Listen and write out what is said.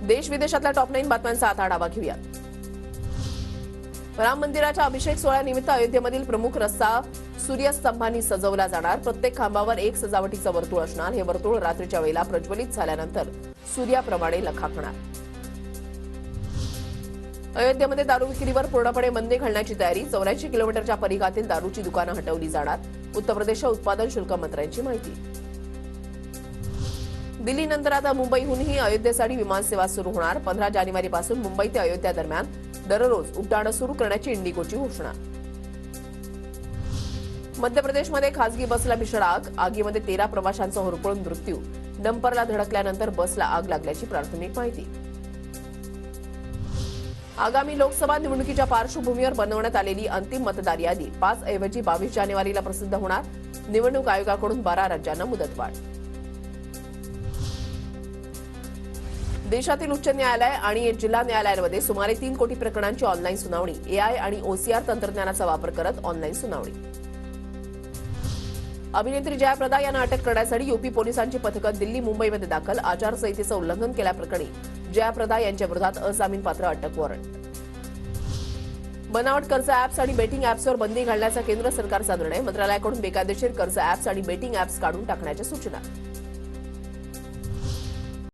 देश विदेशातल्या टॉप 9 बातम्यांचा आता आढावा घेऊया। राम मंदिराच्या अभिषेक सोहळ्यानिमित्त अयोध्येमधील प्रमुख रस्ता सूर्यस्तंभांनी सजवला जाणार। प्रत्येक खांबावर एक सजावटीचं वर्तुळ असणार। हे वर्तुळ रात्रीच्या वेळेला प्रज्वलित झाल्यानंतर सूर्याप्रमाणे लखाकणार। अयोध्येमध्ये दारू विक्रीवर पूर्णपणे बंदी घालण्याची तयारी। 84 किलोमीटरच्या परिघातील दारूची दुकानं हटवली जाणार। उत्तर प्रदेशच्या उत्पादन शुल्क मंत्र्यांची माहिती। दिल्लीनंतर आता मुंबईहूनही अयोध्येसाठी विमानसेवा सुरू होणार। 15 जानेवारीपासून मुंबई ते अयोध्या दरम्यान दररोज उड्डाणं सुरू करण्याची इंडिगोची घोषणा। मध्य प्रदेशमध्ये खासगी बसला भीषण आग। आगीमध्ये 13 प्रवाशांचा होरपळून मृत्यू। डंपरला धडकल्यानंतर बसला आग लागल्याची प्राथमिक माहिती। आगामी लोकसभा निवडणुकीच्या पार्श्वभूमीवर बनवण्यात आलेली अंतिम मतदार यादी 5 ऐवजी 22 जानेवारीला प्रसिद्ध होणार। निवडणूक आयोगाकडून 12 राज्यांना मुदतवाढ। देशातील उच्च न्यायालय आणि जिल्हा न्यायालयांमध्ये सुमारे 3 कोटी प्रकरणांची ऑनलाईन सुनावणी। एआय आणि ओसीआर तंत्रज्ञानाचा वापर करत ऑनलाईन सुनावणी। अभिनेत्री जयाप्रदा यांना अटक करण्यासाठी यूपी पोलिसांची पथकं दिल्ली मुंबईमध्ये दाखल। आचारसंहितेचं उल्लंघन केल्याप्रकरणी जयाप्रदा यांच्या विरोधात अजामीनपात्र अटक वॉरंट। बनावट कर्ज ॲप्स आणि बेटिंग ॲप्सवर बंदी घालण्याचा केंद्र सरकारचा निर्णय। मंत्रालयाकडून बेकायदेशीर कर्ज ॲप्स आणि बेटिंग ॲप्स काढून टाकण्याच्या सूचना।